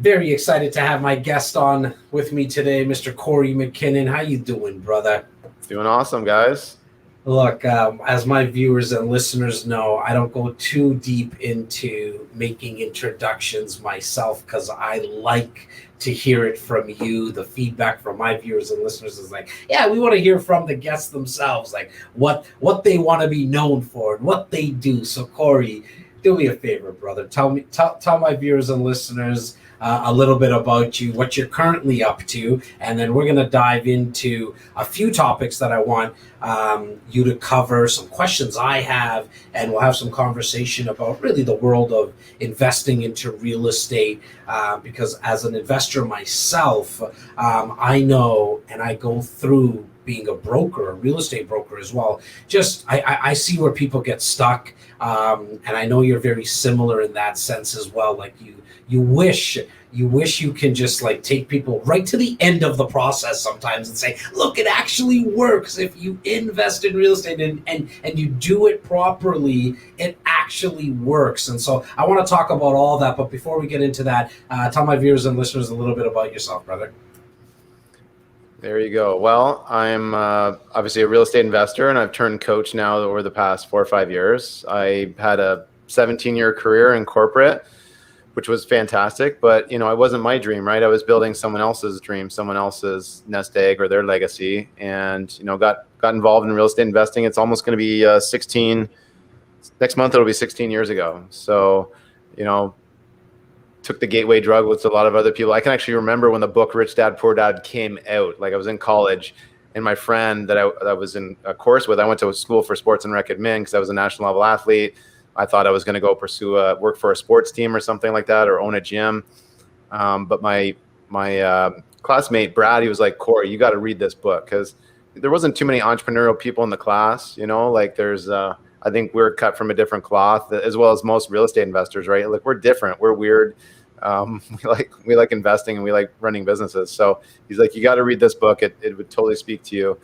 Very excited to have my guest on with me today, Mr. Kory Mackinnon. How you doing, brother? Doing awesome, guys. Look, as my viewers and listeners know, I don't go too deep into making introductions myself because I like to hear it from you. The feedback from my viewers and listeners is like, yeah, we want to hear from the guests themselves, like what they want to be known for and what they do. So, Kory, do me a favor, brother. Tell my viewers and listeners a little bit about you, what you're currently up to, and then we're going to dive into a few topics that I want you to cover, some questions I have, and we'll have some conversation about really the world of investing into real estate. Because as an investor myself, I know and I go through being a broker, a real estate broker as well. Just I see where people get stuck, and I know you're very similar in that sense as well. Like you wish you can just like take people right to the end of the process sometimes and say, look, it actually works. If you invest in real estate and you do it properly, it actually works. And so I want to talk about all that. But before we get into that, tell my viewers and listeners a little bit about yourself, brother. There you go. Well, I'm obviously a real estate investor, and I've turned coach now over the past 4 or 5 years. I had a 17-year career in corporate, which was fantastic, but it wasn't my dream, right? I was building someone else's dream, someone else's nest egg or their legacy, and got involved in real estate investing. It's almost going to be 16 next month. It'll be 16 years ago. So, took the gateway drug with a lot of other people. I can actually remember when the book Rich Dad Poor Dad came out. Like I was in college, and my friend that I was in a course with, I went to a school for sports and rec admin because I was a national level athlete. I thought I was going to go pursue work for a sports team or something like that, or own a gym. But my classmate Brad, he was like, Kory, you got to read this book, because there wasn't too many entrepreneurial people in the class. Like there's I think we're cut from a different cloth, as well as most real estate investors, right? Like we're different, we're weird. We like investing and we like running businesses. So he's like, you got to read this book. It would totally speak to you.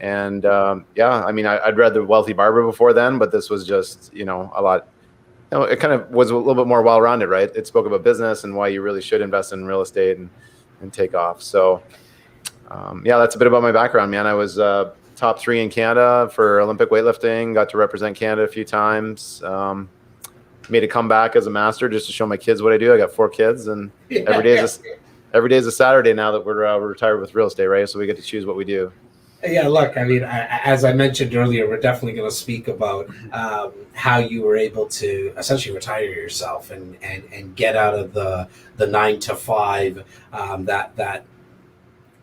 And I'd read The Wealthy Barber before then, but this was just, a lot. It kind of was a little bit more well-rounded, right? It spoke about business and why you really should invest in real estate and take off. So, that's a bit about my background, man. I was top 3 in Canada for Olympic weightlifting. Got to represent Canada a few times. Made a comeback as a master just to show my kids what I do. I got 4 kids, and every day is a Saturday now that we're retired with real estate, right? So we get to choose what we do. Yeah, look, as I mentioned earlier, we're definitely going to speak about how you were able to essentially retire yourself and get out of the 9 to 5, that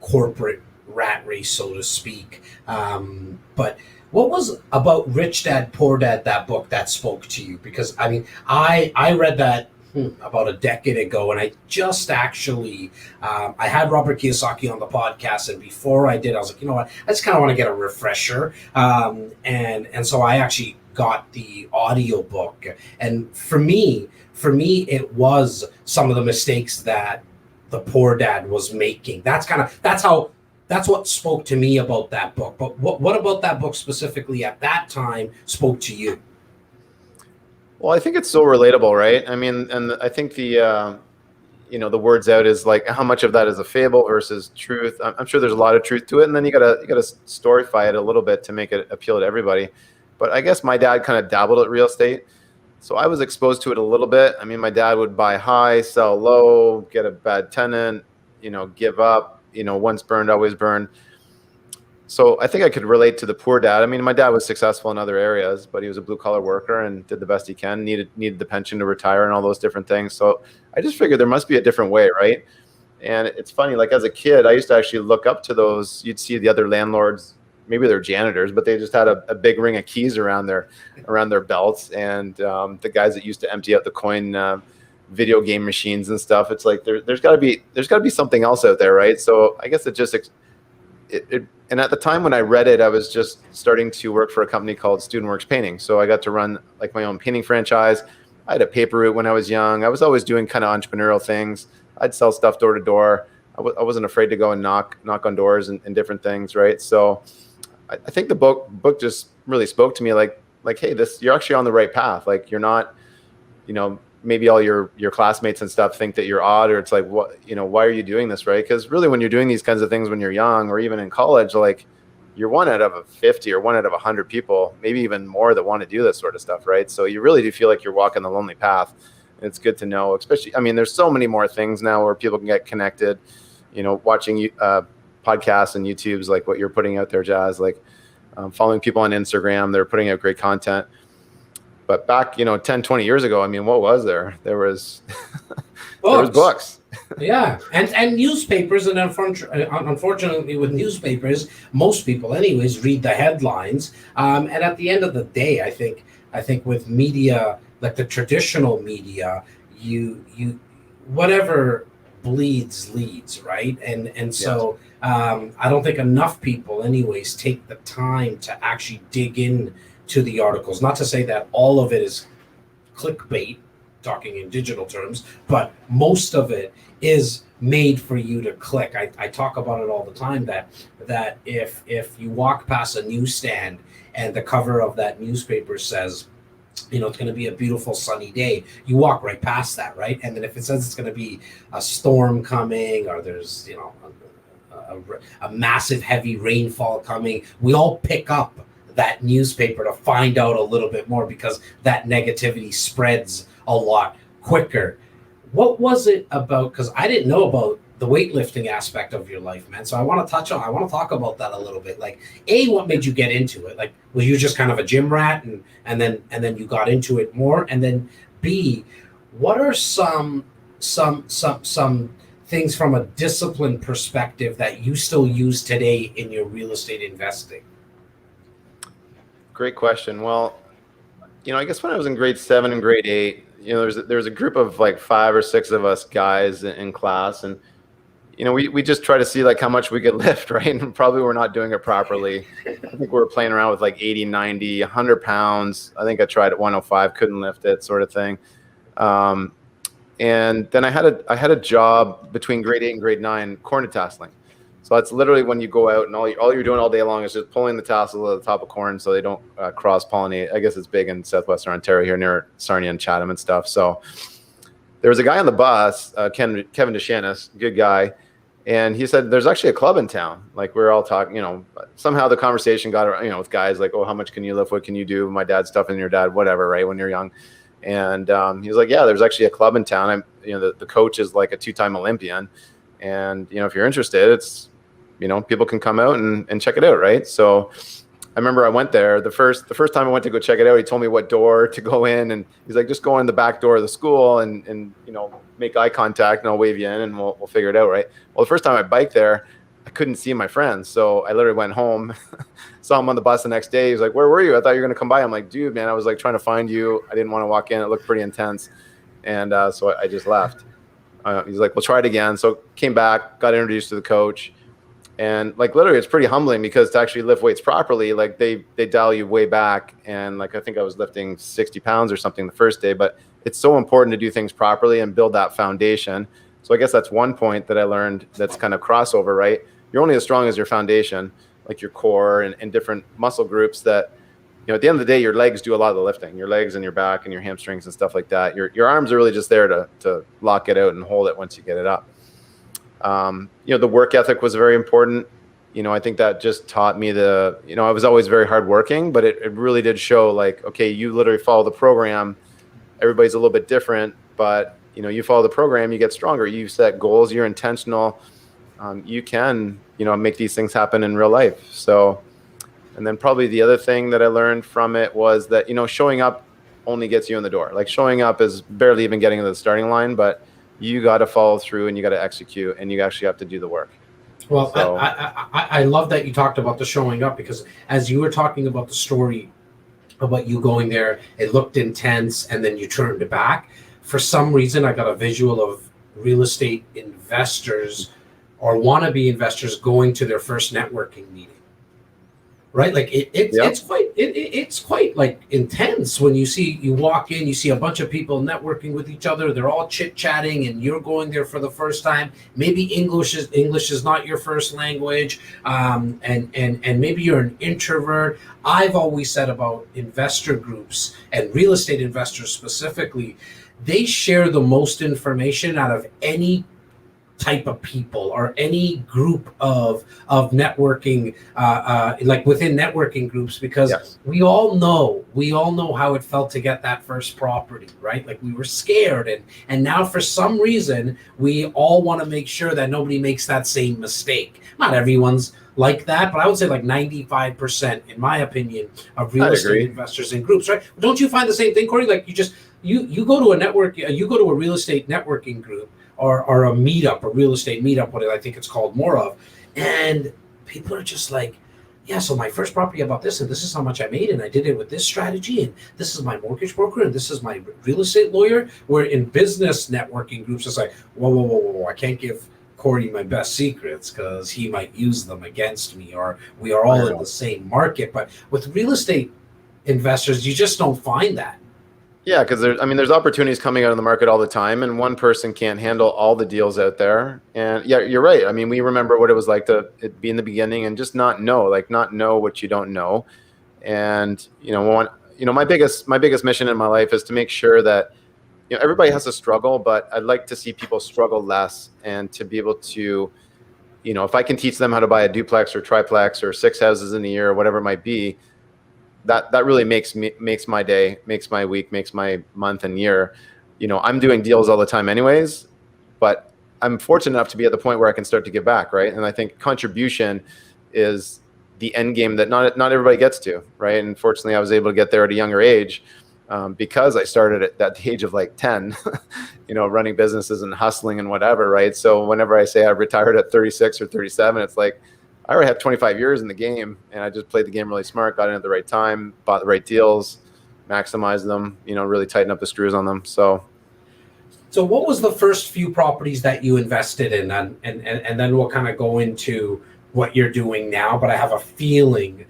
corporate rat race, so to speak. But what was about Rich Dad Poor Dad, that book, that spoke to you? Because I read that about a decade ago, and I just actually I had Robert Kiyosaki on the podcast, and before I did, I was like, you know what, I just kind of want to get a refresher, and so I actually got the audio book, and for me it was some of the mistakes that the poor dad was making. That's what spoke to me about that book. But what about that book specifically at that time spoke to you? Well, I think it's so relatable, right? I mean, and I think the words out is like, how much of that is a fable versus truth? I'm sure there's a lot of truth to it, and then you gotta storyfy it a little bit to make it appeal to everybody. But I guess my dad kind of dabbled at real estate, so I was exposed to it a little bit. I mean, my dad would buy high, sell low, get a bad tenant, give up. Once burned, always burned. So I think I could relate to the poor dad. I mean, my dad was successful in other areas, but he was a blue collar worker and did the best he can, needed the pension to retire and all those different things. So I just figured there must be a different way, right? And it's funny, like as a kid, I used to actually look up to those. You'd see the other landlords, maybe they're janitors, but they just had a big ring of keys around their belts. And the guys that used to empty out the coin video game machines and stuff. It's like there's got to be something else out there, right? So I guess and at the time when I read it, I was just starting to work for a company called Student Works Painting. So I got to run like my own painting franchise. I had a paper route when I was young. I was always doing kind of entrepreneurial things. I'd sell stuff door to door. I wasn't afraid to go and knock on doors and different things, right? So I think the book just really spoke to me like, hey, you're actually on the right path. Like you're not, maybe all your classmates and stuff think that you're odd, or it's like, what, why are you doing this, right? Because really, when you're doing these kinds of things when you're young, or even in college, like, you're one out of 50 or one out of 100 people, maybe even more, that want to do this sort of stuff, right? So you really do feel like you're walking the lonely path. And it's good to know, especially, I mean, there's so many more things now where people can get connected, watching podcasts and YouTubes, like what you're putting out there, Jazz, like following people on Instagram, they're putting out great content. But back, 10, 20 years ago, I mean, what was there? There was, there was books. Yeah, and newspapers, and unfortunately with newspapers, most people anyways read the headlines. And at the end of the day, I think with media, like the traditional media, you whatever bleeds leads, right? And so I don't think enough people anyways take the time to actually dig in to the articles. Not to say that all of it is clickbait, talking in digital terms, but most of it is made for you to click. I talk about it all the time, that if you walk past a newsstand and the cover of that newspaper says, it's going to be a beautiful sunny day, you walk right past that, right? And then if it says it's going to be a storm coming, or there's a massive heavy rainfall coming, we all pick up that newspaper to find out a little bit more, because that negativity spreads a lot quicker. What was it about? Because I didn't know about the weightlifting aspect of your life, man. So I want to talk about that a little bit. Like, A, what made you get into it? Like, was you just kind of a gym rat, and then you got into it more? And then B, what are some things from a discipline perspective that you still use today in your real estate investing? Great question. Well, I guess when I was in grade 7 and grade 8, there was a group of like 5 or 6 of us guys in class, and we just try to see like how much we could lift, right? And probably we're not doing it properly. I think we were playing around with like 80, 90, 100 pounds. I think I tried at 105, couldn't lift it, sort of thing. And then I had a job between grade 8 and grade 9, corn tasseling. So that's literally when you go out and all you're doing all day long is just pulling the tassel at the top of corn so they don't cross-pollinate. I guess it's big in southwestern Ontario here near Sarnia and Chatham and stuff. So there was a guy on the bus, Kevin DeShanis, good guy, and he said there's actually a club in town. Like, we were all talking, somehow the conversation got around, with guys like, oh, how much can you lift? What can you do? My dad's stuff and your dad, whatever, right, when you're young. And he was like, yeah, there's actually a club in town. The coach is like a 2-time Olympian. And, if you're interested, it's, people can come out and check it out, right? So I remember I went there. The first time I went to go check it out, he told me what door to go in, and he's like, just go in the back door of the school and make eye contact, and I'll wave you in, and we'll figure it out, right? Well, the first time I biked there, I couldn't see my friends, so I literally went home, saw him on the bus the next day. He's like, where were you? I thought you were gonna come by. I'm like, dude, man, I was like trying to find you. I didn't want to walk in. It looked pretty intense, and so I just left. He's like, well, try it again. So came back, got introduced to the coach. And like, literally, it's pretty humbling, because to actually lift weights properly, like they dial you way back. And like, I think I was lifting 60 pounds or something the first day, but it's so important to do things properly and build that foundation. So I guess that's one point that I learned that's kind of crossover, right? You're only as strong as your foundation, like your core and different muscle groups that, at the end of the day, your legs do a lot of the lifting, your legs and your back and your hamstrings and stuff like that. Your arms are really just there to lock it out and hold it once you get it up. The work ethic was very important. I think that just taught me I was always very hardworking, but it really did show, like, okay, you literally follow the program. Everybody's a little bit different, but you follow the program, you get stronger. You set goals, you're intentional. You can, make these things happen in real life. So, and then probably the other thing that I learned from it was that, showing up only gets you in the door. Like, showing up is barely even getting to the starting line, but you got to follow through and you got to execute and you actually have to do the work. Well, so, I love that you talked about the showing up, because as you were talking about the story about you going there, it looked intense and then you turned it back. For some reason, I got a visual of real estate investors or wannabe investors going to their first networking meeting. Right, like it's quite like intense when you walk in, you see a bunch of people networking with each other. They're all chit chatting, and you're going there for the first time. Maybe English is not your first language, and maybe you're an introvert. I've always said about investor groups and real estate investors specifically, they share the most information out of any type of people or any group of networking, like within networking groups, because Yes. we all know how it felt to get that first property, right? Like we were scared, and now for some reason we all want to make sure that nobody makes that same mistake. Not everyone's like that, but I would say like 95%, in my opinion, of real I'd estate agree. investors in groups, right? Don't you find the same thing, Kory? Like you go to a network, you go to a real estate networking group, or a meetup, a real estate meetup, what I think it's called more of, and people are just like, yeah, so my first property about this, and this is how much I made, and I did it with this strategy, and this is my mortgage broker, and this is my real estate lawyer. Where in business networking groups, it's like, whoa, I can't give Kory my best secrets because he might use them against me, or we are all in the same market. But with real estate investors, you just don't find that. Yeah, because there's opportunities coming out of the market all the time, and one person can't handle all the deals out there. And yeah, you're right. I mean, we remember what it was like to be in the beginning and just not know what you don't know. And my biggest mission in my life is to make sure that everybody has a struggle, but I'd like to see people struggle less, and to be able to, if I can teach them how to buy a duplex or triplex or 6 houses in a year or whatever it might be, that really makes my day, makes my week, makes my month and year. I'm doing deals all the time anyways, but I'm fortunate enough to be at the point where I can start to give back, right? And I think contribution is the end game that not everybody gets to, right? And fortunately, I was able to get there at a younger age, because I started at that age of like 10, running businesses and hustling and whatever, right? So whenever I say I retired at 36 or 37, it's like, I already have 25 years in the game, and I just played the game really smart, got in at the right time, bought the right deals, maximized them, really tighten up the screws on them. So what was the first few properties that you invested in, and then we'll kind of go into what you're doing now. But I have a feeling,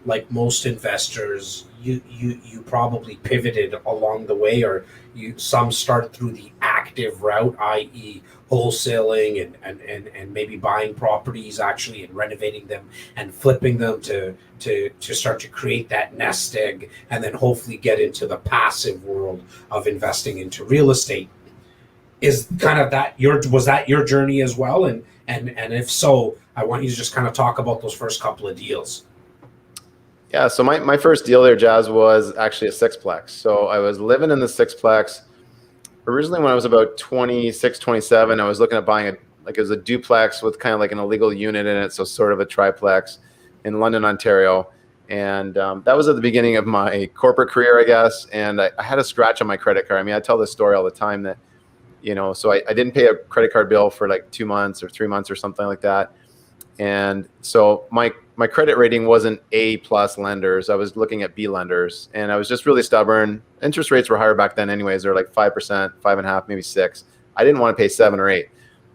like most investors, you probably pivoted along the way, or some start through the active route, i.e., wholesaling and maybe buying properties actually and renovating them and flipping them to start to create that nest egg, and then hopefully get into the passive world of investing into real estate. Is kind of that was that your journey as well? And if so, I want you to just kind of talk about those first couple of deals. yeah, so my first deal there, Jazz, was actually a sixplex. So I was living in the sixplex. Originally, when I was about 26, 27, I was looking at buying it was a duplex with kind of like an illegal unit in it, so sort of a triplex in London, Ontario. And that was at the beginning of my corporate career, I guess. And I had a scratch on my credit card. I mean, I tell this story all the time that, so I didn't pay a credit card bill for like 2 months or 3 months or something like that. And so my credit rating wasn't A+ lenders. I was looking at B lenders, and I was just really stubborn. Interest rates were higher back then anyways. They're like 5%, 5.5%, maybe 6%. I didn't want to pay 7 or 8.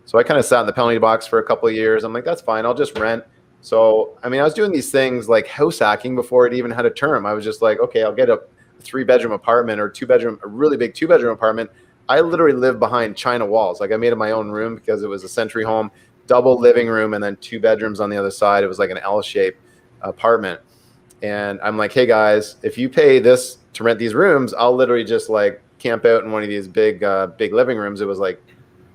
So I kind of sat in the penalty box for a couple of years. I'm like, that's fine. I'll just rent. So, I mean, I was doing these things like house hacking before it even had a term. I was just like, okay, I'll get a 3-bedroom apartment or a really big 2-bedroom apartment. I literally lived behind China walls. Like I made it my own room because it was a century home, double living room, and then 2 bedrooms on the other side. It was like an L-shaped apartment. And I'm like, hey guys, if you pay this to rent these rooms, I'll literally just like camp out in one of these big living rooms. It was like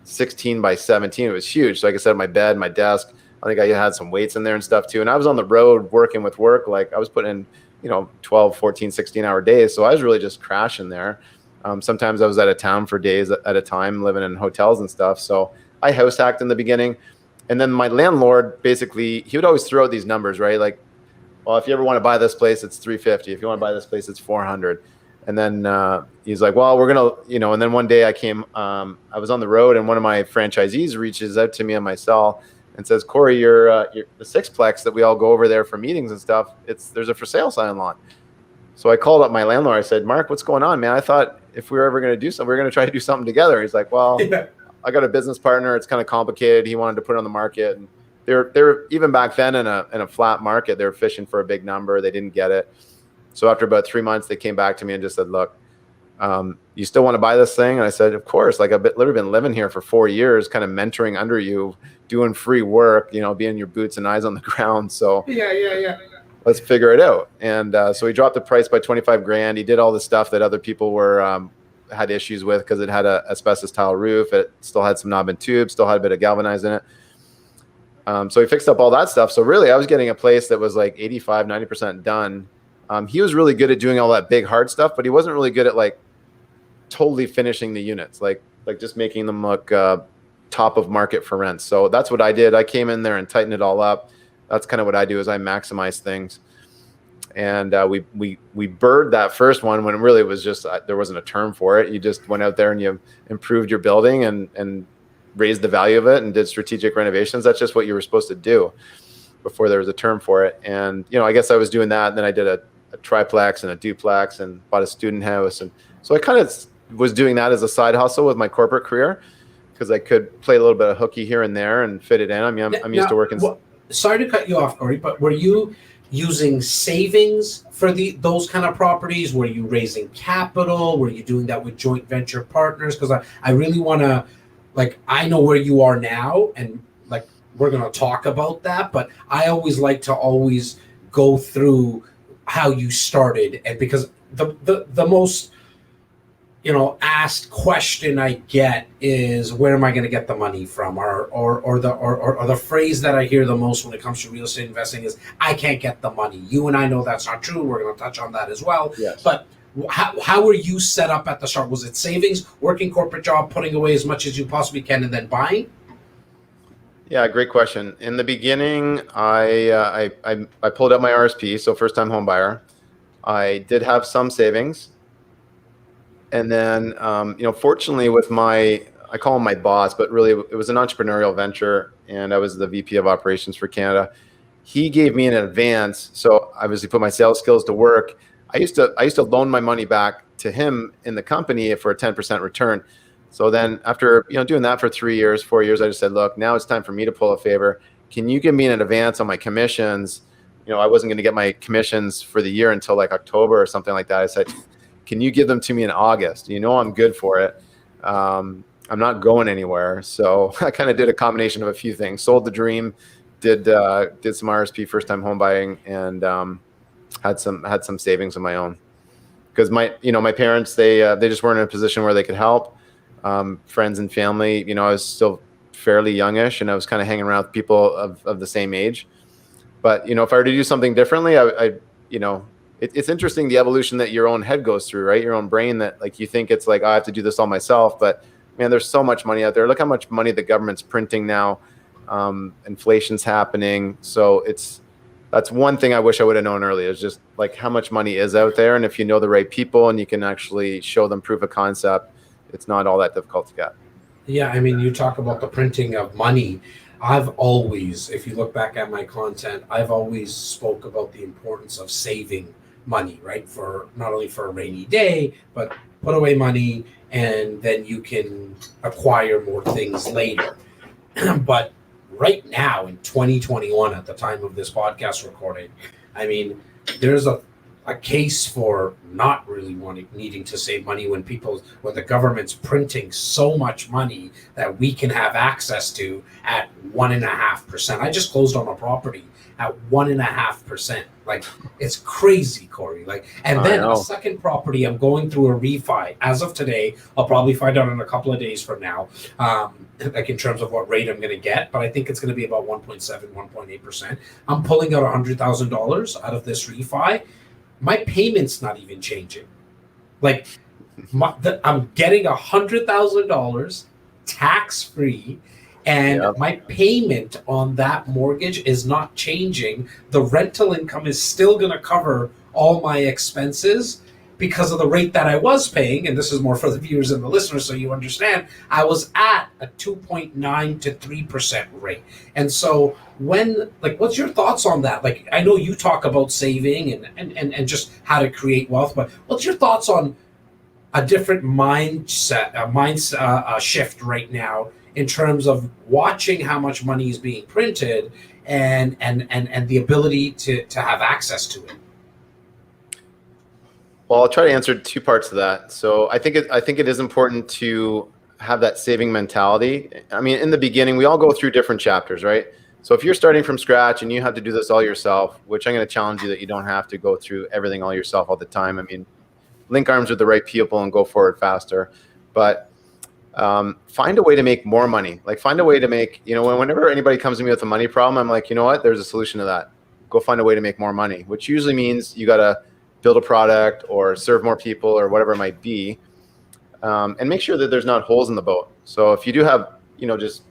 16 by 17. It was huge. So like I said, my bed, my desk, I think I had some weights in there and stuff too. And I was on the road working with work. Like I was putting in, 12, 14, 16-hour days. So I was really just crashing there. Sometimes I was out of town for days at a time, living in hotels and stuff. So I house hacked in the beginning. And then my landlord, basically, he would always throw out these numbers, right? Like, well, if you ever want to buy this place, it's $350. If you want to buy this place, it's $400. And then he's like, well, we're going to, and then one day I was on the road, and one of my franchisees reaches out to me on my cell and says, Kory, you're the sixplex that we all go over there for meetings and stuff. There's a for sale sign on lawn. So I called up my landlord. I said, Mark, what's going on, man? I thought if we were ever going to do something, we were going to try to do something together. He's like, well, yeah. I got a business partner. It's kind of complicated. He wanted to put it on the market. And they're even back then in a flat market, they were fishing for a big number. They didn't get it. So after about 3 months, they came back to me and just said, look, you still want to buy this thing? And I said, of course. Like I've literally been living here for 4 years, kind of mentoring under you, doing free work, being your boots and eyes on the ground. So yeah. Let's figure it out. And so he dropped the price by 25 grand. He did all the stuff that other people were had issues with because it had a asbestos tile roof. It still had some knob and tube, still had a bit of galvanized in it. So he fixed up all that stuff. So really, I was getting a place that was like 85, 90% done. He was really good at doing all that big hard stuff, but he wasn't really good at like totally finishing the units, like just making them look top of market for rent. So that's what I did. I came in there and tightened it all up. That's kind of what I do, is I maximize things. And we bird that first one when it really was just, there wasn't a term for it. You just went out there and you improved your building and raised the value of it and did strategic renovations. That's just what you were supposed to do before there was a term for it. And, you know, I guess I was doing that. And then I did a triplex and a duplex and bought a student house. And so I kind of was doing that as a side hustle with my corporate career, because I could play a little bit of hooky here and there and fit it in. I mean, I'm used to working. Well, sorry to cut you off, Kory, but were you using savings for those kind of properties? Were you raising capital? Were you doing that with joint venture partners? Because I really want to, like, I know where you are now, and like we're going to talk about that, but I always like to always go through how you started, and because the most, you know, asked question I get is, where am I going to get the money from? Or the phrase that I hear the most when it comes to real estate investing is, I can't get the money. You and I know that's not true. We're going to touch on that as well. Yes. But how were you set up at the start? Was it savings, working corporate job, putting away as much as you possibly can, and then buying? Yeah, great question. In the beginning, I pulled out my RSP, so first time home buyer. I did have some savings. And then, you know, fortunately with I call him my boss, but really it was an entrepreneurial venture, and I was the VP of operations for Canada. He gave me an advance. So I obviously put my sales skills to work. I used to loan my money back to him in the company for a 10% return. So then after, you know, doing that for 3 years, 4 years, I just said, look, now it's time for me to pull a favor. Can you give me an advance on my commissions? You know, I wasn't going to get my commissions for the year until like October or something like that. I said, can you give them to me in August? You know, I'm good for it. I'm not going anywhere. So I kind of did a combination of a few things. Sold the dream, did some RSP, first time home buying, and had some savings of my own. Because my parents, they just weren't in a position where they could help. Friends and family, you know, I was still fairly youngish, and I was kind of hanging around with people of the same age. But, you know, if I were to do something differently, I you know, it's interesting, the evolution that your own head goes through, right? Your own brain, that like you think it's like, oh, I have to do this all myself. But man, there's so much money out there. Look how much money the government's printing now. Inflation's happening. So that's one thing I wish I would have known earlier, is just like how much money is out there. And if you know the right people and you can actually show them proof of concept, it's not all that difficult to get. Yeah, I mean, you talk about the printing of money. I've always, if you look back at my content, I've always spoke about the importance of saving money, right? For not only for a rainy day, but put away money, and then you can acquire more things later. But right now in 2021, at the time of this podcast recording, I mean, there's a case for not really needing to save money when the government's printing so much money that we can have access to at 1.5%. I just closed on a property at 1.5%. Like, it's crazy, Kory. Like, and then a second property, I'm going through a refi as of today. I'll probably find out in a couple of days from now, like in terms of what rate I'm going to get, but I think it's going to be about 1.7, 1.8%. I'm pulling out $100,000 out of this refi. My payment's not even changing. Like, I'm getting $100,000 tax-free, and my payment on that mortgage is not changing. The rental income is still going to cover all my expenses because of the rate that I was paying. And this is more for the viewers and the listeners, so you understand. I was at a 2.9 to 3% rate. And so what's your thoughts on that? Like, I know you talk about saving and just how to create wealth, but what's your thoughts on a different mindset, a shift right now in terms of watching how much money is being printed and the ability to have access to it? Well, I'll try to answer two parts of that. So I think it is important to have that saving mentality. I mean, in the beginning, we all go through different chapters, right? So if you're starting from scratch and you have to do this all yourself, which I'm going to challenge you that you don't have to go through everything all yourself all the time. I mean, link arms with the right people and go forward faster. But find a way to make more money. Like find a way to make, whenever anybody comes to me with a money problem, I'm like, you know what, there's a solution to that. Go find a way to make more money, which usually means you got to build a product or serve more people or whatever it might be. And make sure that there's not holes in the boat. So if you do have, just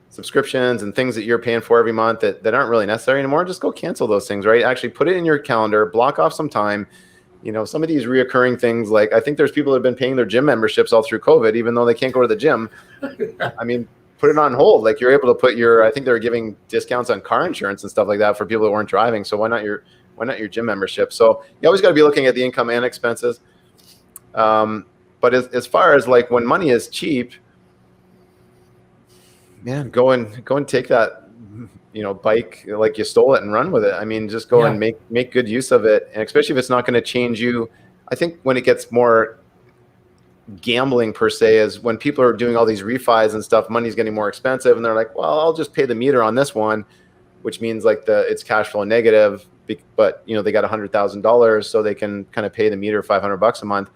subscriptions and things that you're paying for every month that aren't really necessary anymore, just go cancel those things, right? Actually put it in your calendar, block off some time. Some of these reoccurring things, like I think there's people that have been paying their gym memberships all through COVID, even though they can't go to the gym. I mean, put it on hold. Like you're able to put I think they're giving discounts on car insurance and stuff like that for people that weren't driving. So why not your gym membership? So you always got to be looking at the income and expenses. But as far as like when money is cheap, man, go and take that, bike like you stole it and run with it. I mean, just go and make good use of it. And especially if it's not going to change you. I think when it gets more gambling per se is when people are doing all these refis and stuff, money's getting more expensive and they're like, well, I'll just pay the meter on this one, which means like it's cash flow negative, but they got $100,000 so they can kind of pay the meter $500 a month.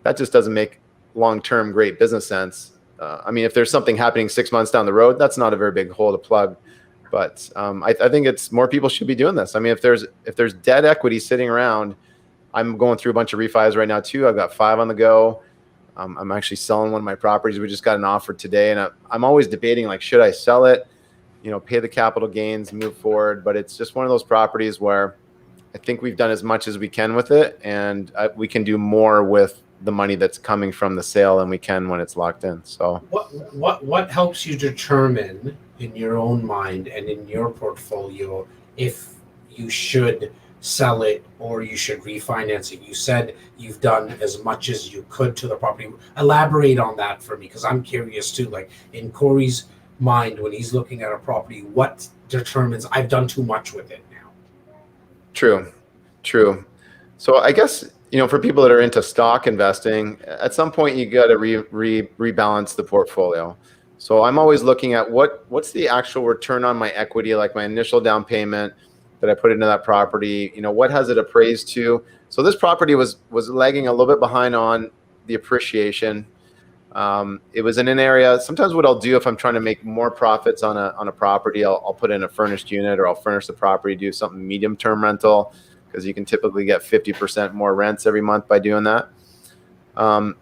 That just doesn't make long-term great business sense. I mean, if there's something happening 6 months down the road, that's not a very big hole to plug. But I think it's more people should be doing this. I mean, if there's debt equity sitting around, I'm going through a bunch of refis right now too. I've got 5 on the go. I'm actually selling one of my properties. We just got an offer today, and I'm always debating like, should I sell it? Pay the capital gains, move forward. But it's just one of those properties where I think we've done as much as we can with it, and we can do more with the money that's coming from the sale than we can when it's locked in. So what helps you determine in your own mind and in your portfolio if you should sell it or you should refinance it? You said you've done as much as you could to the property. Elaborate on that for me, because I'm curious too. Like in Kory's mind, when he's looking at a property, what determines I've done too much with it now? True. So I guess, for people that are into stock investing, at some point you got to rebalance the portfolio. So I'm always looking at what's the actual return on my equity, like my initial down payment that I put into that property. What has it appraised to? So this property was lagging a little bit behind on the appreciation. It was in an area. Sometimes what I'll do if I'm trying to make more profits on a property, I'll put in a furnished unit, or I'll furnish the property, do something medium-term rental, because you can typically get 50% more rents every month by doing that.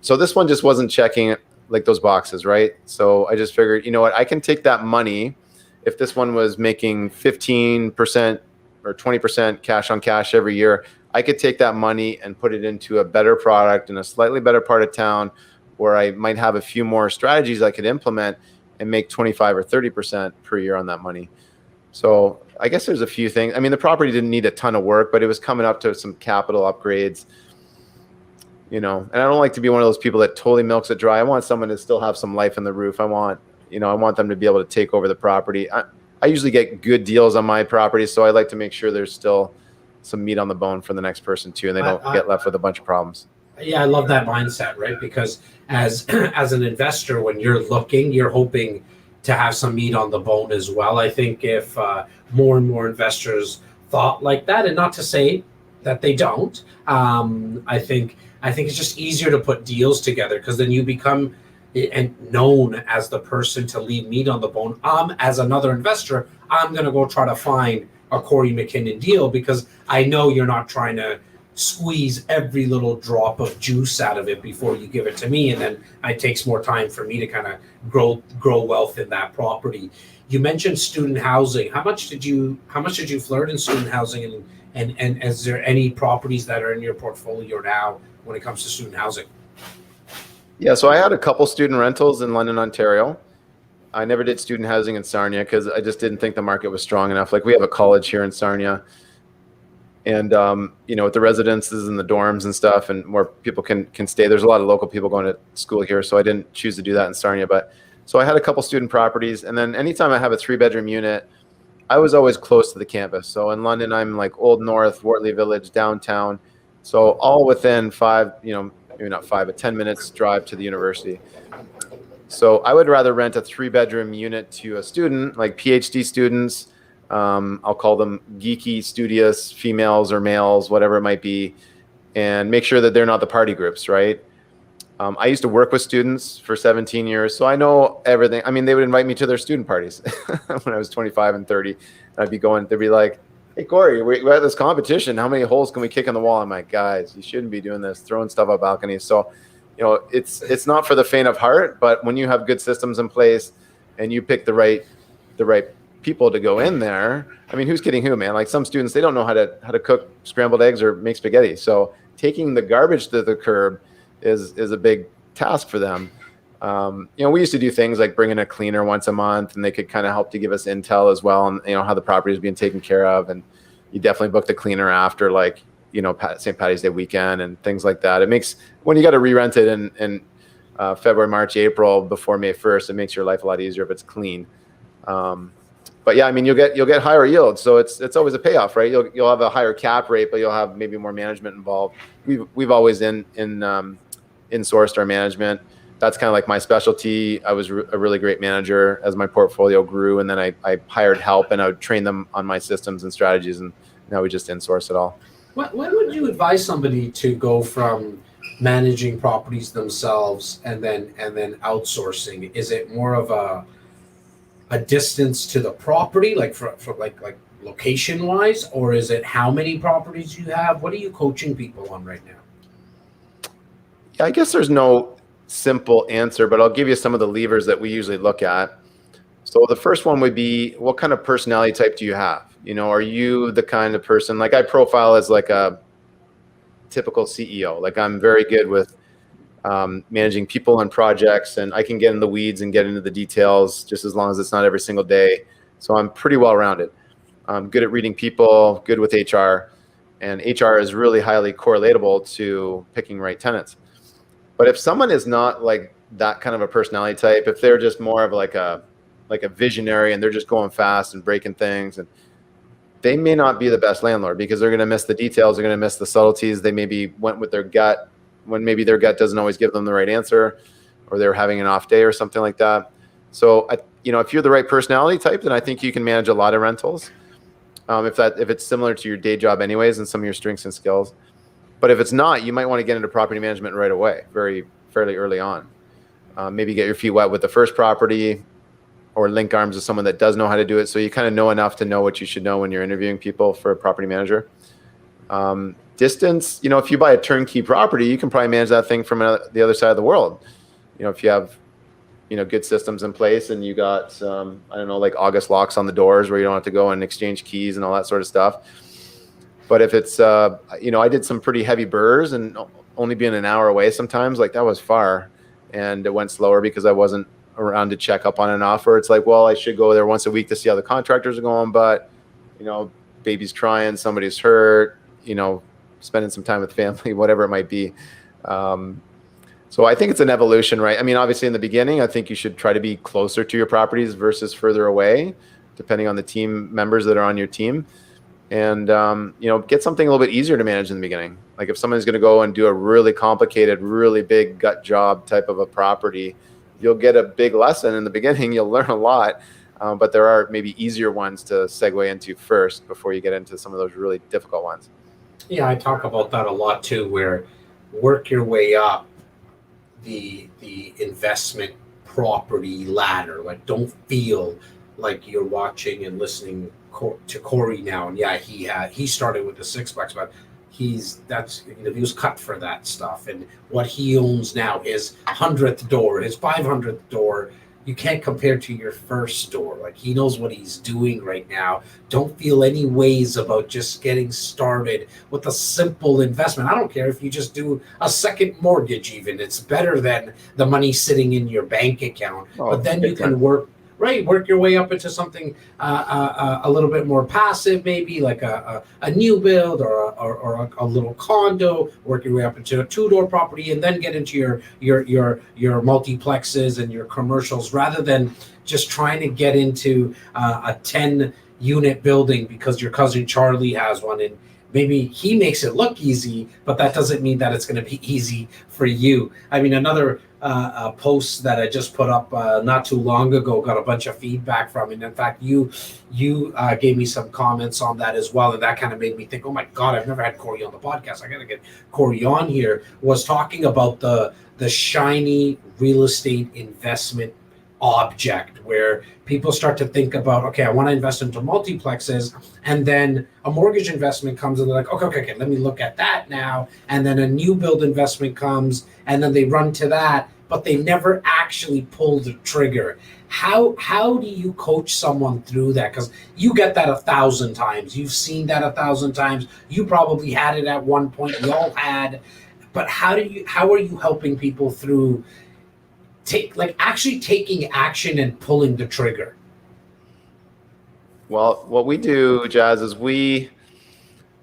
So this one just wasn't checking like those boxes, right? So I just figured, I can take that money. If this one was making 15% or 20% cash on cash every year, I could take that money and put it into a better product in a slightly better part of town where I might have a few more strategies I could implement and make 25 or 30% per year on that money. So I guess there's a few things. I mean, the property didn't need a ton of work, but it was coming up to some capital upgrades, and I don't like to be one of those people that totally milks it dry. I want someone to still have some life in the roof. I want them to be able to take over the property. I usually get good deals on my properties, so I like to make sure there's still some meat on the bone for the next person too, and they don't get left with a bunch of problems. Yeah, I love that mindset, right? Because as an investor, when you're looking, you're hoping to have some meat on the bone as well. I think if more and more investors thought like that, and not to say that they don't, I think it's just easier to put deals together, because then you become known as the person to leave meat on the bone. As another investor, I'm going to go try to find a Kory Mackinnon deal, because I know you're not trying to squeeze every little drop of juice out of it before you give it to me, and then it takes more time for me to kind of grow wealth in that property. You mentioned student housing. How much did you flirt in student housing, and is there any properties that are in your portfolio now when it comes to student housing? Yeah, so I had a couple student rentals in London, Ontario. I never did student housing in Sarnia because I just didn't think the market was strong enough. Like, we have a college here in Sarnia, and with the residences and the dorms and stuff, and more people can stay. There's a lot of local people going to school here, so I didn't choose to do that in Sarnia. But so I had a couple student properties, and then anytime I have a 3-bedroom unit, I was always close to the campus. So in London, I'm like Old North, Wortley Village, downtown, so all within 5, maybe not 5, but 10 minutes drive to the university. So I would rather rent a 3-bedroom unit to a student, like PhD students. I'll call them geeky, studious females or males, whatever it might be. and make sure that they're not the party groups, right? I used to work with students for 17 years, so I know everything. I mean, they would invite me to their student parties when I was 25 and 30. And I'd be going, they'd be like, hey, Kory, we're at this competition. How many holes can we kick on the wall? I'm like, guys, you shouldn't be doing this, throwing stuff up balconies. So, it's not for the faint of heart, but when you have good systems in place and you pick the right people to go in there, I mean, who's kidding who, man? Like some students, they don't know how to cook scrambled eggs or make spaghetti. So taking the garbage to the curb is a big task for them. We used to do things like bring in a cleaner once a month, and they could kind of help to give us intel as well, and how the property is being taken care of. And you definitely book the cleaner after, like, St. Patty's Day weekend and things like that. It makes, when you got to re-rent it in February, March, April before May 1st, it makes your life a lot easier if it's clean. But yeah, I mean, you'll get higher yields, so it's always a payoff, right? You'll have a higher cap rate, but you'll have maybe more management involved. We've always insourced our management. That's kind of like my specialty. I was a really great manager as my portfolio grew, and then I hired help, and I would train them on my systems and strategies, and now we just insource it all. When would you advise somebody to go from managing properties themselves and then outsourcing? Is it more of a distance to the property, like for like location wise, or is it how many properties you have? What are you coaching people on right now? Yeah, I guess there's no simple answer, but I'll give you some of the levers that we usually look at. So the first one would be, what kind of personality type do you have? Are you the kind of person, like I profile as like a typical CEO? Like I'm very good with managing people and projects, and I can get in the weeds and get into the details just as long as it's not every single day. So I'm pretty well rounded. I'm good at reading people, good with HR, and HR is really highly correlatable to picking right tenants. But if someone is not like that kind of a personality type, if they're just more of like a visionary and they're just going fast and breaking things, and they may not be the best landlord because they're going to miss the details, they're going to miss the subtleties. They maybe went with their gut when maybe their gut doesn't always give them the right answer, or they're having an off day or something like that. So, if you're the right personality type, then I think you can manage a lot of rentals. If it's similar to your day job anyways, and some of your strengths and skills. But if it's not, you might want to get into property management right away, fairly early on. Maybe get your feet wet with the first property, or link arms with someone that does know how to do it. So you kind of know enough to know what you should know when you're interviewing people for a property manager. Distance, if you buy a turnkey property, you can probably manage that thing from the other side of the world. If you have, good systems in place, and you got, like August locks on the doors where you don't have to go and exchange keys and all that sort of stuff. But if it's, I did some pretty heavy burrs, and only being an hour away sometimes, like that was far, and it went slower because I wasn't around to check up on an offer. It's like, well, I should go there once a week to see how the contractors are going, but, baby's crying, somebody's hurt, spending some time with family, whatever it might be. So I think it's an evolution, right? I mean, obviously in the beginning, I think you should try to be closer to your properties versus further away, depending on the team members that are on your team. And, get something a little bit easier to manage in the beginning. Like if someone's going to go and do a really complicated, really big gut job type of a property, you'll get a big lesson in the beginning. You'll learn a lot, but there are maybe easier ones to segue into first before you get into some of those really difficult ones. Yeah, I talk about that a lot too, where work your way up the investment property ladder. Like don't feel like you're watching and listening to Kory now. And yeah, he started with the $6, but he was cut for that stuff. And what he owns now, his 100th door, his 500th door, you can't compare to your first door. Like he knows what he's doing right now. Don't feel any ways about just getting started with a simple investment. I don't care if you just do a second mortgage, even. It's better than the money sitting in your bank account. But then you can work your way up into something a little bit more passive, maybe like a new build or a little condo. Work your way up into a 2-door property, and then get into your multiplexes and your commercials, rather than just trying to get into a 10-unit building because your cousin Charlie has one, and maybe he makes it look easy, but that doesn't mean that it's going to be easy for you. I mean, another posts that I just put up not too long ago. Got a bunch of feedback from it. In fact, you gave me some comments on that as well, and that kind of made me think, oh my God, I've never had Kory on the podcast. I got to get Kory on here. Was talking about the shiny real estate investment object, where people start to think about, okay, I want to invest into multiplexes, and then a mortgage investment comes and they're like, okay, let me look at that now, and then a new build investment comes and then they run to that, but they never actually pull the trigger. How do you coach someone through that? Because you get that 1,000 times, you've seen that 1,000 times, you probably had it at one point, we all had, but how are you helping people through actually taking action and pulling the trigger? Well, what we do, Jazz, is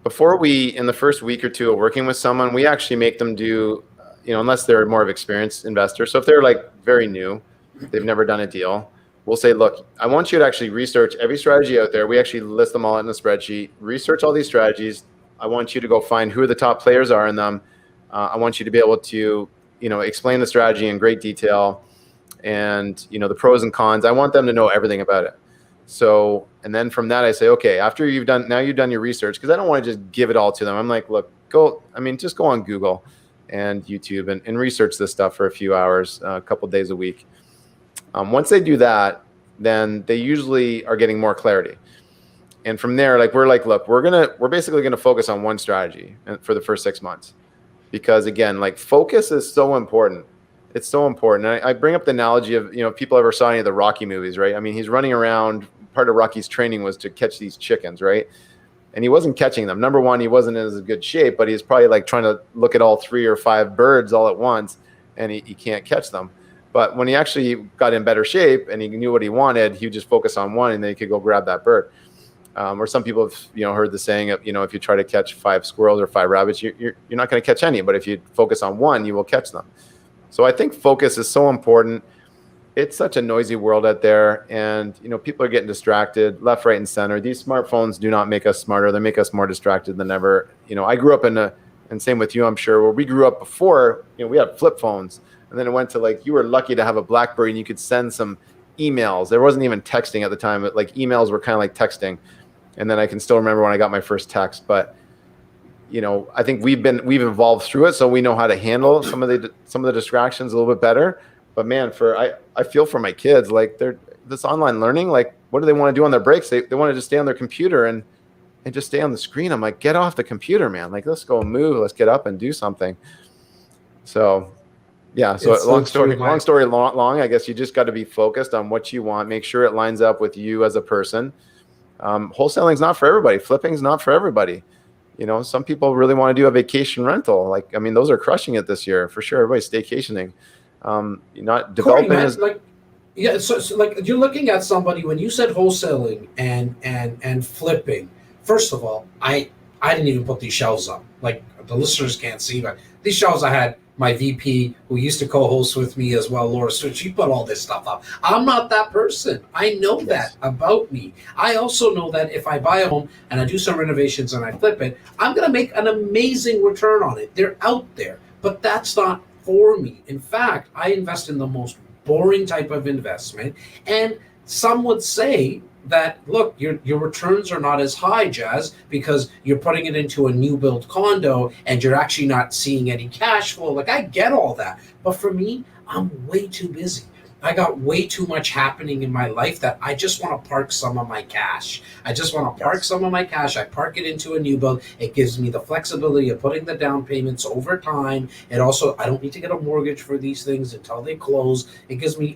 before we, in the first week or two of working with someone, we actually make them do, unless they're more of an experienced investor. So if they're like very new, they've never done a deal, we'll say, look, I want you to actually research every strategy out there. We actually list them all in a spreadsheet, research all these strategies. I want you to go find who the top players are in them. I want you to be able to, explain the strategy in great detail and, the pros and cons. I want them to know everything about it. So, and then from that, I say, okay, after you've done your research, because I don't want to just give it all to them. I'm like, look, just go on Google and YouTube and research this stuff for a few hours, a couple of days a week. Once they do that, then they usually are getting more clarity. And from there, look, we're basically going to focus on one strategy for the first 6 months. Because again, focus is so important. It's so important. And I bring up the analogy of, people ever saw any of the Rocky movies, right? I mean, he's running around. Part of Rocky's training was to catch these chickens, right? And he wasn't catching them. Number one, he wasn't in as good shape, but he's probably trying to look at all 3 or 5 birds all at once, and he can't catch them. But when he actually got in better shape and he knew what he wanted, he would just focus on one, and then he could go grab that bird. Or some people have heard the saying of, if you try to catch 5 squirrels or 5 rabbits, you're not going to catch any. But if you focus on one, you will catch them. So I think focus is so important. It's such a noisy world out there, and people are getting distracted left, right, and center. These smartphones do not make us smarter; they make us more distracted than ever. I grew up and same with you, I'm sure, where we grew up before. We had flip phones, and then it went to you were lucky to have a BlackBerry and you could send some emails. There wasn't even texting at the time, but emails were kind of like texting. And then I can still remember when I got my first text, but I think we've evolved through it, so we know how to handle some of the distractions a little bit better. But man, I feel for my kids, they're this online learning, what do they want to do on their breaks? They want to just stay on their computer and just stay on the screen. I'm like, get off the computer, man. Let's go move. Let's get up and do something. So yeah. So long story long, I guess you just got to be focused on what you want. Make sure it lines up with you as a person. Wholesaling is not for everybody. Flipping is not for everybody. Some people really want to do a vacation rental. Those are crushing it this year for sure. Everybody's staycationing. Not developing Kory, so you're looking at somebody, when you said wholesaling and flipping. First of all, I didn't even put these shelves up. The listeners can't see, but these shelves I had. My VP, who used to co-host with me as well, Laura Stewart, she put all this stuff up. I'm not that person. I know that about me. I also know that if I buy a home and I do some renovations and I flip it, I'm going to make an amazing return on it. They're out there, but that's not for me. In fact, I invest in the most boring type of investment, and some would say that, look, your returns are not as high, Jazz, because you're putting it into a new build condo and you're actually not seeing any cash flow. I get all that. But for me, I'm way too busy. I got way too much happening in my life that I just want to park some of my cash. I park it into a new build. It gives me the flexibility of putting the down payments over time. And also, I don't need to get a mortgage for these things until they close.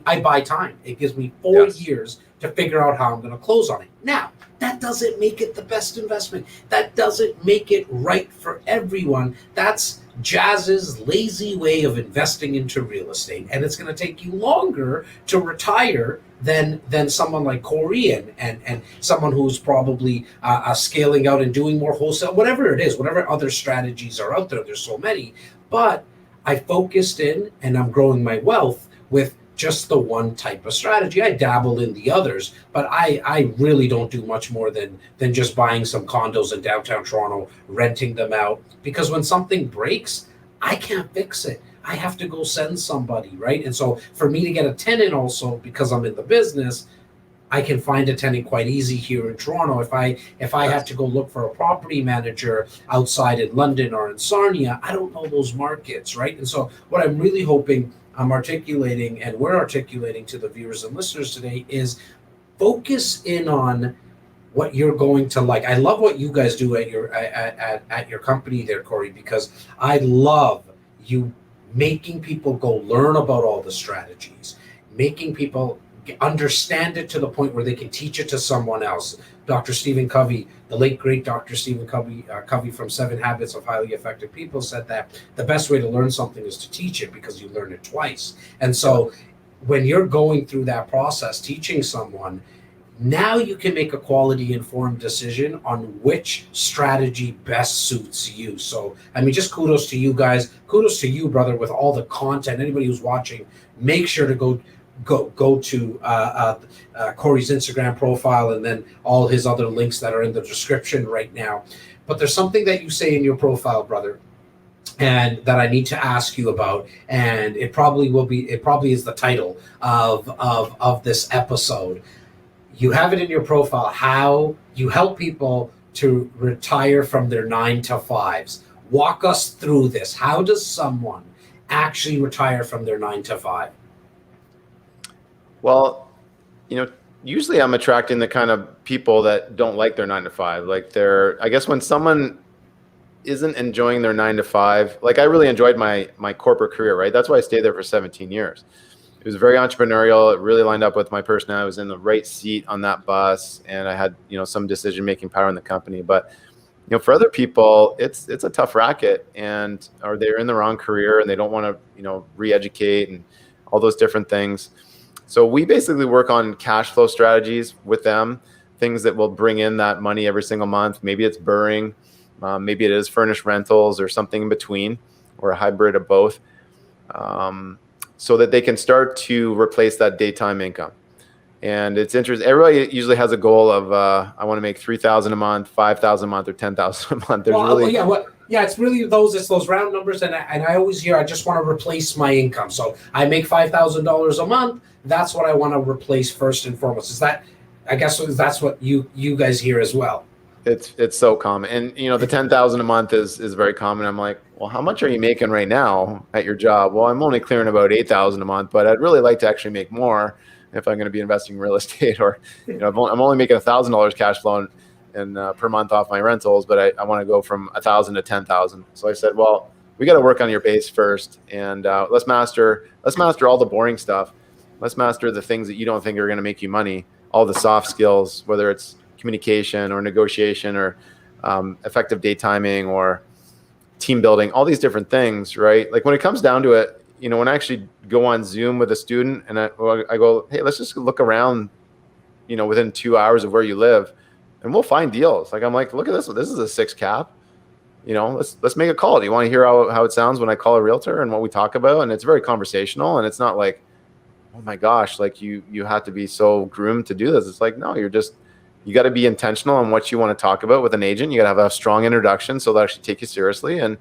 I buy time. It gives me 4 years to figure out how I'm going to close on it. Now, that doesn't make it the best investment. That doesn't make it right for everyone. That's Jazz's lazy way of investing into real estate. And it's going to take you longer to retire than someone like Kory and someone who's probably scaling out and doing more wholesale, whatever it is, whatever other strategies are out there. There's so many. But I focused in and I'm growing my wealth with just the one type of strategy. I dabble in the others, but I really don't do much more than just buying some condos in downtown Toronto, renting them out. Because when something breaks, I can't fix it. I have to go send somebody, right? And so for me to get a tenant also, because I'm in the business, I can find a tenant quite easy here in Toronto. If I had Yes. to go look for a property manager outside in London or in Sarnia, I don't know those markets, right? And so what I'm really hoping I'm articulating and we're articulating to the viewers and listeners today is focus in on what you're going to like. I love what you guys do at your company there, Kory, because I love you making people go learn about all the strategies, making people understand it to the point where they can teach it to someone else. Dr. Stephen Covey, the late great Dr. Stephen Covey from Seven Habits of Highly Effective People, said that the best way to learn something is to teach it because you learn it twice. And so when you're going through that process, teaching someone, now you can make a quality informed decision on which strategy best suits you. So, I mean, just kudos to you guys. Kudos to you, brother, with all the content. Anybody who's watching, make sure to go to Kory's Instagram profile and then all his other links that are in the description right now. But there's something that you say in your profile, brother, and that I need to ask you about, and it probably is the title of this episode. You have it in your profile, how you help people to retire from their 9 to 5s. Walk us through this. How does someone actually retire from their 9 to 5? Well, usually I'm attracting the kind of people that don't like their 9 to 5. Like I guess when someone isn't enjoying their 9 to 5, like I really enjoyed my corporate career, right? That's why I stayed there for 17 years. It was very entrepreneurial. It really lined up with my personality. I was in the right seat on that bus, and I had, some decision-making power in the company. But, for other people, it's a tough racket, or they're in the wrong career and they don't want to, re-educate and all those different things. So we basically work on cash flow strategies with them, things that will bring in that money every single month. Maybe it's burring, maybe it is furnished rentals or something in between, or a hybrid of both. So that they can start to replace that daytime income. And it's interesting. Everybody usually has a goal of, I want to make $3,000 a month, $5,000 a month, or $10,000 a month. It's really those round numbers. And I always hear, I just want to replace my income. So I make $5,000 a month. That's what I want to replace first and foremost. I guess that's what you guys hear as well. It's so common. And, the 10,000 a month is very common. I'm like, well, how much are you making right now at your job? Well, I'm only clearing about 8,000 a month, but I'd really like to actually make more if I'm going to be investing in real estate, or, I'm only making $1,000 cash flow and per month off my rentals, but I want to go from 1,000 to 10,000. So I said, well, we got to work on your base first, and let's master all the boring stuff. Let's master the things that you don't think are going to make you money, all the soft skills, whether it's communication or negotiation or effective day timing or team building, all these different things, right? Like when it comes down to it, when I actually go on Zoom with a student and I go, hey, let's just look around, within 2 hours of where you live, and we'll find deals. Like, I'm like, look at this. This is a 6 cap. Let's make a call. Do you want to hear how it sounds when I call a realtor and what we talk about? And it's very conversational, and it's not like, oh my gosh, like you have to be so groomed to do this. It's like, no, you got to be intentional on what you want to talk about with an agent. You got to have a strong introduction so they'll actually take you seriously, and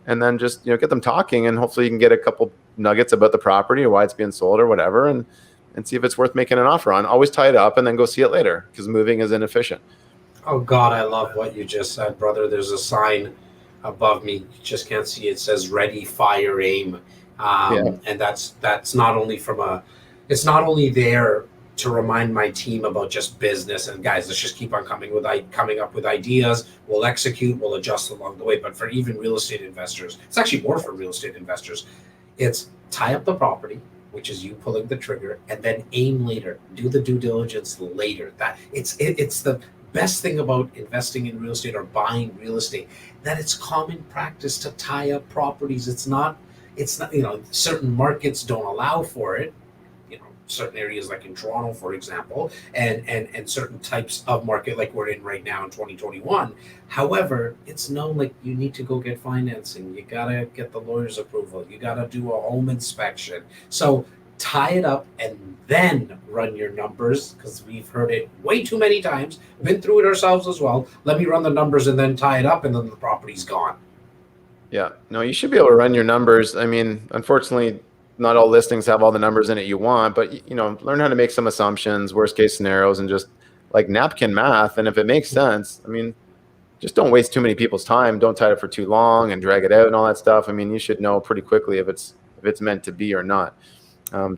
then just get them talking, and hopefully you can get a couple nuggets about the property or why it's being sold or whatever, and see if it's worth making an offer on. Always tie it up and then go see it later, because moving is inefficient. Oh God, I love what you just said, brother. There's a sign above me. You just can't see it. It says "Ready, Fire, Aim," and that's not only it's not only there to remind my team about just business and guys, let's just keep on coming up with ideas. We'll execute, we'll adjust along the way. But for even real estate investors, it's actually more for real estate investors. It's tie up the property, which is you pulling the trigger, and then aim later. Do the due diligence later. It's the best thing about investing in real estate or buying real estate, that it's common practice to tie up properties. It's not, certain markets don't allow for it. Certain areas like in Toronto, for example, and certain types of market like we're in right now in 2021. However, it's known, like, you need to go get financing. You got to get the lawyer's approval. You got to do a home inspection. So tie it up and then run your numbers, because we've heard it way too many times, been through it ourselves as well. Let me run the numbers and then tie it up, and then the property's gone. Yeah, no, you should be able to run your numbers. I mean, unfortunately, not all listings have all the numbers in it you want, but learn how to make some assumptions, worst case scenarios, and just like napkin math. And if it makes sense, I mean, just don't waste too many people's time. Don't tie it for too long and drag it out and all that stuff. I mean, you should know pretty quickly if it's meant to be or not.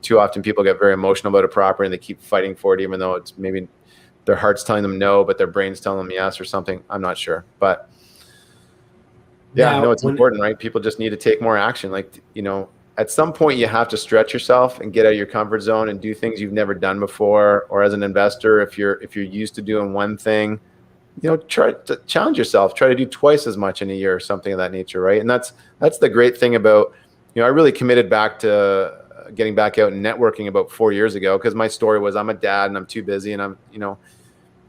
Too often people get very emotional about a property and they keep fighting for it, even though it's maybe their heart's telling them no, but their brain's telling them yes or something. I'm not sure, but yeah, no, Now, it's important, right? People just need to take more action. Like, at some point you have to stretch yourself and get out of your comfort zone and do things you've never done before. Or as an investor, if you're used to doing one thing, try to challenge yourself, try to do twice as much in a year or something of that nature, right? And that's the great thing about, I really committed back to getting back out and networking about 4 years ago, because my story was I'm a dad and I'm too busy, and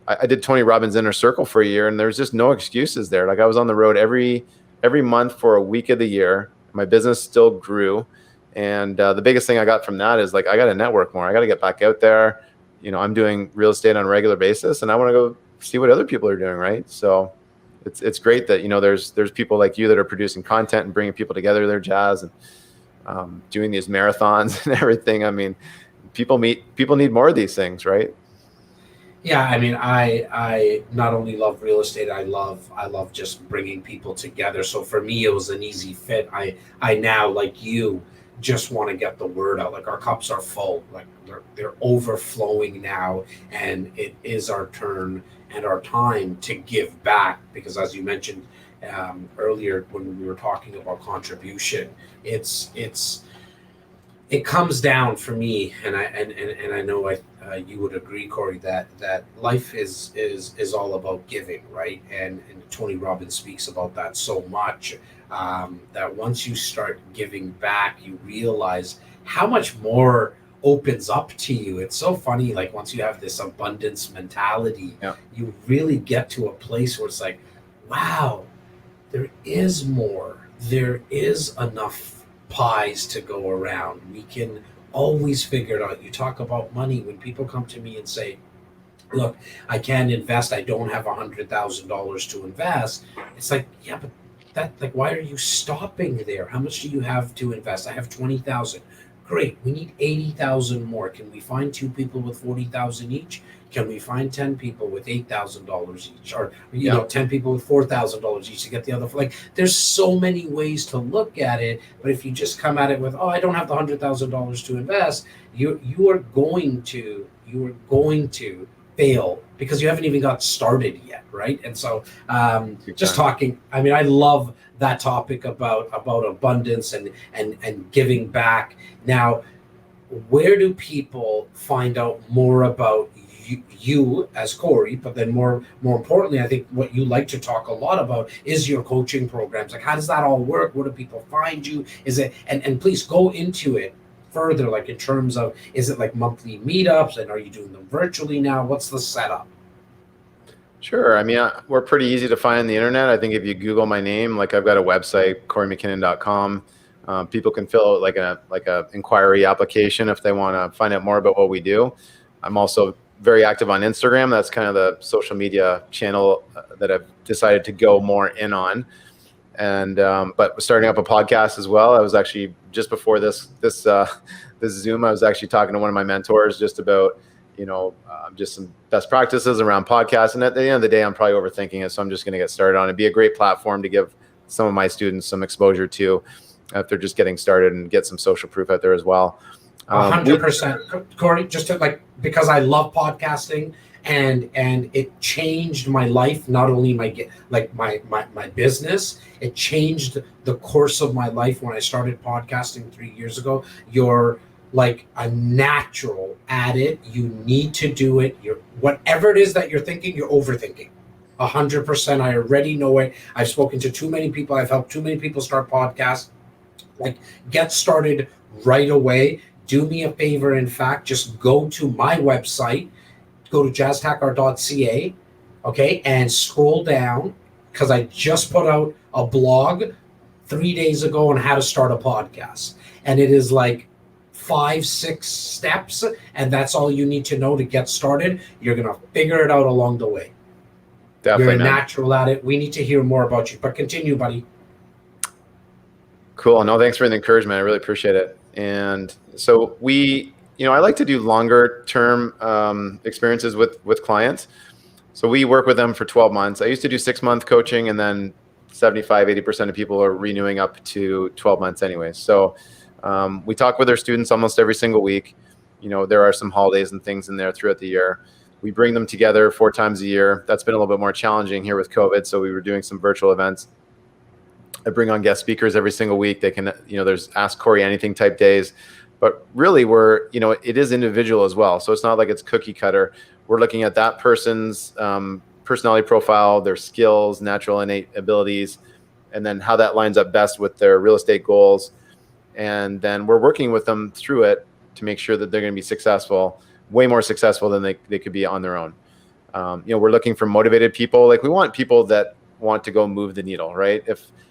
I did Tony Robbins' Inner Circle for a year, and there's just no excuses there. Like, I was on the road every month for a week of the year. My business still grew. And the biggest thing I got from that is, like, I got to network more. I got to get back out there. I'm doing real estate on a regular basis, and I want to go see what other people are doing. Right. So it's great that, there's people like you that are producing content and bringing people together. They're jazz, and doing these marathons and everything. I mean, people need more of these things. Right. yeah, I mean, I not only love real estate, I love just bringing people together. So for me, it was an easy fit. I now, like you, just want to get the word out. Like, our cups are full, like they're overflowing now, and it is our turn and our time to give back. Because as you mentioned earlier when we were talking about contribution, it's it comes down for me, and I know you would agree, Kory, that life is all about giving, right? And Tony Robbins speaks about that so much, that once you start giving back, you realize how much more opens up to you. It's so funny, like, once you have this abundance mentality, Yeah. you really get to a place where it's like, wow, there is more. There is enough pies to go around. We can always figure it out. You talk about money. When people come to me and say, look, I can't invest, I don't have $100,000 to invest. It's like, yeah, but like, why are you stopping there? How much do you have to invest? I have 20,000. Great. We need 80,000 more. Can we find two people with 40,000 each? Can we find 10 people with $8,000 each? Or, Yeah. 10 people with $4,000 each to get the other? Like, there's so many ways to look at it. But if you just come at it with, oh, I don't have the $100,000 to invest, you are going to fail, because you haven't even got started yet, right? And so, just talking, I mean, I love that topic about abundance and giving back. Now, where do people find out more about you as Kory? But then more importantly, I think what you like to talk a lot about is your coaching programs. Like, how does that all work? Where do people find you? Is it, and please go into it further, like, in terms of, is it like monthly meetups, and are you doing them virtually now? What's the setup? Sure. I mean, we're pretty easy to find on the internet. I think if you Google my name, like, I've got a website, korymackinnon.com. People can fill out like a inquiry application if they want to find out more about what we do. I'm also very active on Instagram. That's kind of the social media channel that I've decided to go more in on. And but starting up a podcast as well. I was actually, just before this Zoom, I was actually talking to one of my mentors just about just some best practices around podcasts. And at the end of the day, I'm probably overthinking it, so I'm just going to get started on it. It'd be a great platform to give some of my students some exposure to, if they're just getting started, and get some social proof out there as well. 100%, Kory. Just to, like, because I love podcasting, and it changed my life. Not only my business, it changed the course of my life when I started podcasting 3 years ago. You're like a natural at it. You need to do it. You're, whatever it is that you're thinking, you're overthinking. 100%. I already know it. I've spoken to too many people. I've helped too many people start podcasts. Like, get started right away. Do me a favor. In fact, just go to my website, go to jazztakhar.ca, okay, and scroll down, because I just put out a blog 3 days ago on how to start a podcast. And it is like 5-6 steps, and that's all you need to know to get started. You're going to figure it out along the way. Definitely, You're man. natural at it. We need to hear more about you, but continue, buddy. Cool. No, thanks for the encouragement. I really appreciate it. And so I like to do longer term experiences with clients. So we work with them for 12 months. I used to do 6-month coaching, and then 75-80% of people are renewing up to 12 months anyways. So we talk with our students almost every single week. There are some holidays and things in there throughout the year. We bring them together 4 times a year. That's been a little bit more challenging here with COVID. So we were doing some virtual events. I bring on guest speakers every single week. They can, there's Ask Kory Anything type days, but really it is individual as well. So it's not like it's cookie cutter. We're looking at that person's personality profile, their skills, natural innate abilities, and then how that lines up best with their real estate goals. And then we're working with them through it to make sure that they're going to be successful, way more successful than they could be on their own. We're looking for motivated people. Like, we want people that want to go move the needle, right?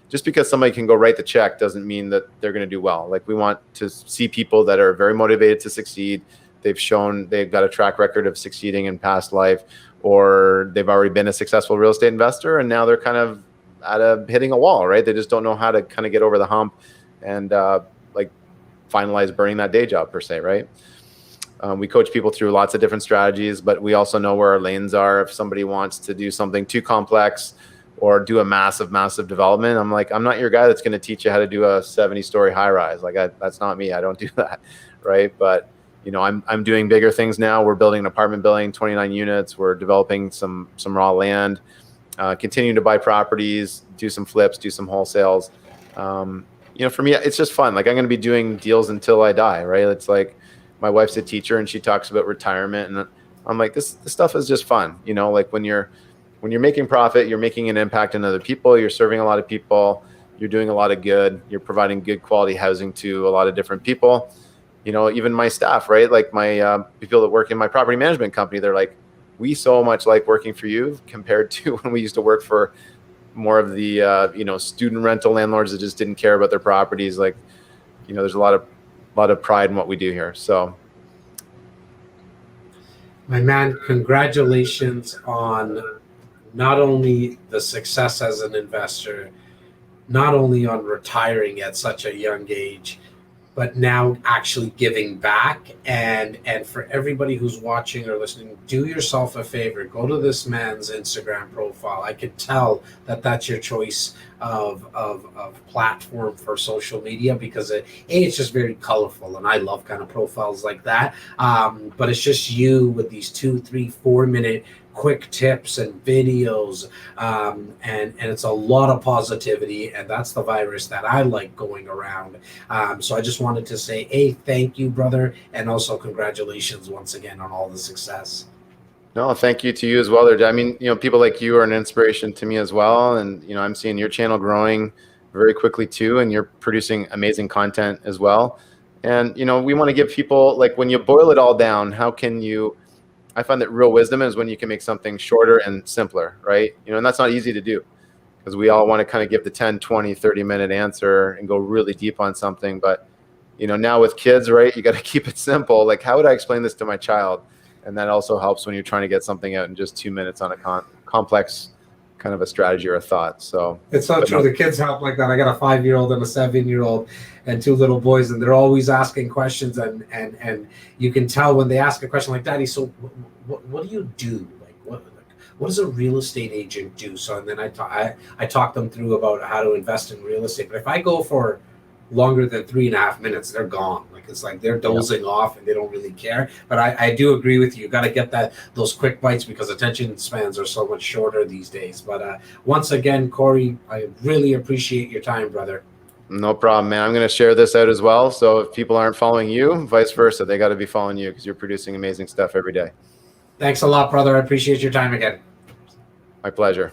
Just because somebody can go write the check doesn't mean that they're going to do well. Like, we want to see people that are very motivated to succeed. They've shown they've got a track record of succeeding in past life, or they've already been a successful real estate investor, and now they're kind of hitting a wall, right? They just don't know how to kind of get over the hump and finalize burning that day job per se, right? We coach people through lots of different strategies, but we also know where our lanes are. If somebody wants to do something too complex or do a massive development, I'm not your guy that's going to teach you how to do a 70-story high rise. That's not me. I don't do that, right? But I'm doing bigger things now. We're building an apartment building, 29 units. We're developing some raw land, continuing to buy properties, do some flips, do some wholesales. For me, it's just fun. Like, I'm going to be doing deals until I die, right? It's like, my wife's a teacher and she talks about retirement, and I'm like, this stuff is just fun. Like, when you're making profit, you're making an impact on other people, you're serving a lot of people, you're doing a lot of good, you're providing good quality housing to a lot of different people. Even my staff, right? Like, my people that work in my property management company, they're like, we so much like working for you compared to when we used to work for more of the student rental landlords that just didn't care about their properties. Like, there's a lot of pride in what we do here. So, My man, congratulations on not only the success as an investor, not only on retiring at such a young age, but now actually giving back. And for everybody who's watching or listening, do yourself a favor. Go to this man's Instagram profile. I could tell that that's your choice of platform for social media, because it's just very colorful, and I love kind of profiles like that. But it's just you with these 2, 3, 4 minute quick tips and videos, and it's a lot of positivity, and that's the virus that I like going around. So I just wanted to say, thank you, brother, and also congratulations once again on all the success. No, thank you to you as well. I mean, people like you are an inspiration to me as well, and I'm seeing your channel growing very quickly too, and you're producing amazing content as well. And we want to give people, like, when you boil it all down, I find that real wisdom is when you can make something shorter and simpler, right? And that's not easy to do, because we all want to kind of give the 10, 20, 30-minute answer and go really deep on something. But, now with kids, right, you got to keep it simple. Like, how would I explain this to my child? And that also helps when you're trying to get something out in just 2 minutes on a complex kind of a strategy or a thought. So it's not true. The kids help like that. I got a 5-year-old and a 7-year-old and 2 little boys, and they're always asking questions, and you can tell when they ask a question like, Daddy, so what do you do? Like, what does a real estate agent do? So, and then I talk them through about how to invest in real estate. But if I go for longer than 3.5 minutes, they're gone. Like, it's like they're dozing off and they don't really care. But I do agree with you. You got to get those quick bites, because attention spans are so much shorter these days. But once again, Kory, I really appreciate your time, brother. No problem, man. I'm going to share this out as well. So if people aren't following you, vice versa, they got to be following you, because you're producing amazing stuff every day. Thanks a lot, brother. I appreciate your time again. My pleasure.